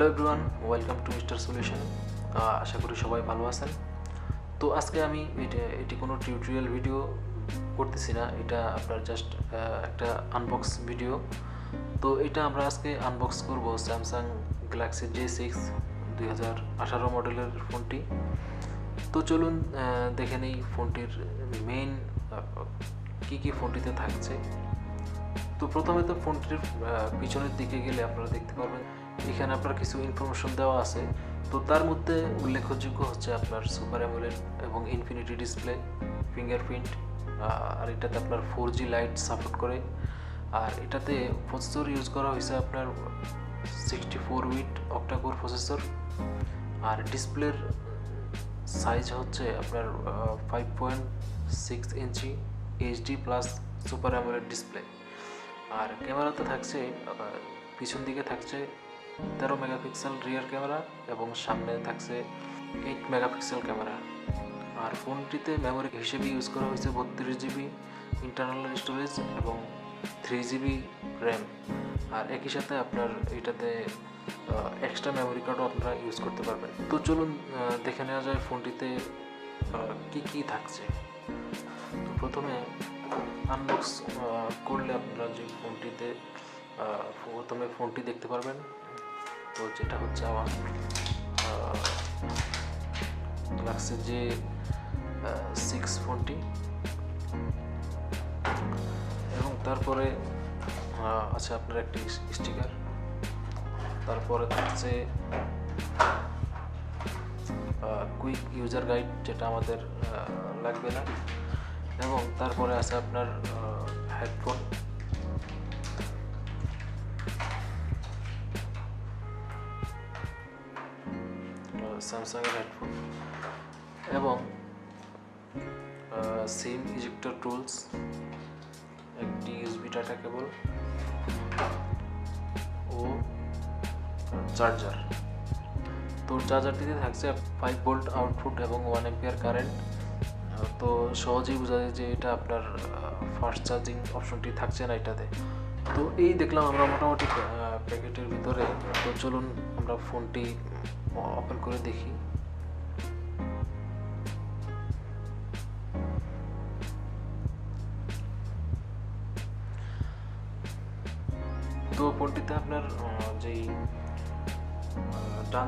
Hello everyone, welcome to mister solution. আশা করি সবাই ভালো আছেন। তো আজকে আমি এটি কোনো টিউটোরিয়াল ভিডিও করতেছি না, এটা আপনার জাস্ট একটা আনবক্স ভিডিও। তো এটা আমরা আজকে আনবক্স করব স্যামসাং গ্যালাক্সি J6 2018 মডেলের ফোনটি। তো চলুন দেখে নেই ফোনটির মেইন কী ফোনটিতে থাকছে। তো প্রথমে তো ফোনটির পিছনের দিকে গেলে আপনারা দেখতে পারবেন এখানে আপনার কিছু ইনফরমেশন দেওয়া আছে। তো তার মধ্যে উল্লেখযোগ্য হচ্ছে আপনার সুপার অ্যামোলেড এবং ইনফিনিটি ডিসপ্লে, ফিঙ্গারপ্রিন্ট, আর এটাতে আপনার 4G লাইট সাপোর্ট করে। আর এটাতে প্রসেসর ইউজ করা হয়েছে আপনার 64 বিট অক্টাকোর প্রসেসর। আর ডিসপ্লের সাইজ হচ্ছে আপনার 5.6 inch HD plus super AMOLED display. আর ক্যামেরাতে থাকছে পিছন দিকে থাকছে 13 মেগাপিক্সেল রিয়ার ক্যামেরা এবং সামনে থাকছে 8 মেগাপিক্সেল ক্যামেরা। আর ফোনটিতে মেমোরি হিসেবে ইউজ করা হয়েছে 32GB ইন্টারনাল স্টোরেজ এবং 3GB র্যাম। আর একই সাথে আপনার এটাতে এক্সট্রা মেমোরি কার্ডও আপনারা ইউজ করতে পারবেন। তো চলুন দেখে নেওয়া যায় ফোনটিতে কি থাকছে। তো প্রথমে আনবক্স করলে আপনারা যে ফোনটিতে প্রথমে ফোনটি দেখতে পারবেন। তো যেটা হচ্ছে আমার গ্যালাক্সি J6 ফোনটি, এবং তারপরে আছে আপনার একটি স্টিকার। তারপরে থাকছে কুইক ইউজার গাইড, যেটা আমাদের লাগবে না। এবং তারপরে আছে আপনার হেডফোন, স্যামসাংয়ের হেডফোন, এবং সিম ইজেক্টর টুলস, একটি USB ডাটা কেবল ও চার্জার। তো চার্জারটিতে থাকছে 5 ভোল্ট আউটপুট এবং 1 অ্যাম্পিয়ার কারেন্ট। তো সহজেই বোঝা যায় যে এটা আপনার ফাস্ট চার্জিং অপশনটি থাকছে না এটাতে। তো এই দেখলাম আমরা মোটামুটি প্যাকেটের ভিতরে। তো চলুন আমরা ফোনটি ওপেন করে দেখি। তো ফোনটিতে আপনার যেই ডান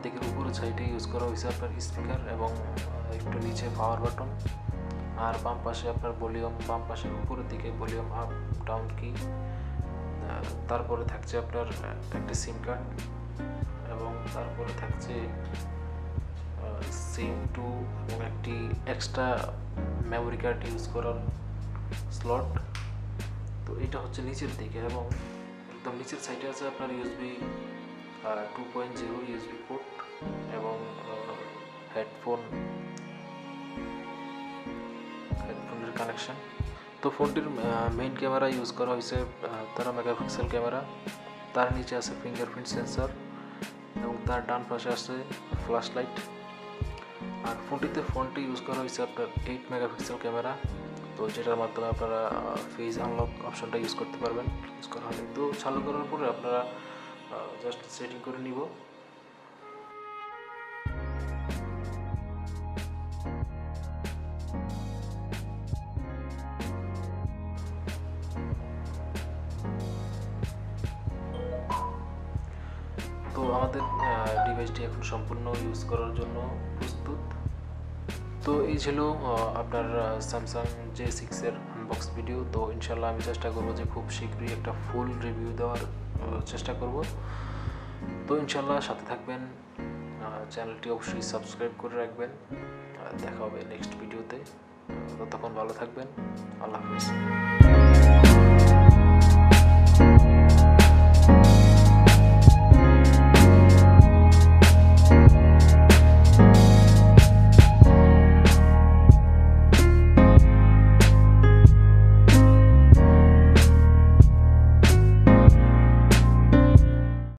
দিকের উপরের সাইডে ইউজ করা হয়েছে আপনার স্পিকার এবং একটু নিচে পাওয়ার বাটন। আর বাম পাশে আপনার ভলিউম, বাম পাশের উপরের দিকে ভলিউম আপ ডাউন কি। তারপরে থাকছে আপনার একটি সিম কার্ড এবং তারপরে থাকছে সিম টু এবং একটি এক্সট্রা মেমোরি কার্ড ইউজ করার স্লট। তো এটা হচ্ছে নিচের দিকে, এবং একদম নিচের সাইডে আছে আপনার USB 2.0 USB পোর্ট এবং হেডফোনের কানেকশন। তো ফোনটির মেইন ক্যামেরা ইউজ করা হয়েছে 13 মেগাপিক্সেল ক্যামেরা। তার নিচে আছে ফিঙ্গারপ্রিন্ট সেন্সর এবং তার ডান পাশে আছে ফ্ল্যাশ লাইট। আর ফোনটি ইউজ করা হয়েছে আপনার 8 মেগাপিক্সেল ক্যামেরা, তো যেটার মাধ্যমে আপনারা ফেস আনলক অপশনটা ইউজ করতে পারবেন। ইউজ করা হয়নি, তো চালু করার পরে আপনারা জাস্ট সেটিং করে নিব। তো আমাদের ডিভাইসটি এখন সম্পূর্ণ ইউজ করার জন্য প্রস্তুত। তো এই ছিল আপনার স্যামসাং J6 এর আনবক্স ভিডিও। তো ইনশাল্লাহ আমি চেষ্টা করব যে খুব শীঘ্রই একটা ফুল রিভিউ দেওয়ার চেষ্টা করব। তো ইনশাল্লাহ সাথে থাকবেন, চ্যানেলটি অবশ্যই সাবস্ক্রাইব করে রাখবেন। দেখা হবে নেক্সট ভিডিওতে। ততক্ষণ ভালো থাকবেন। আল্লাহ হাফেজ।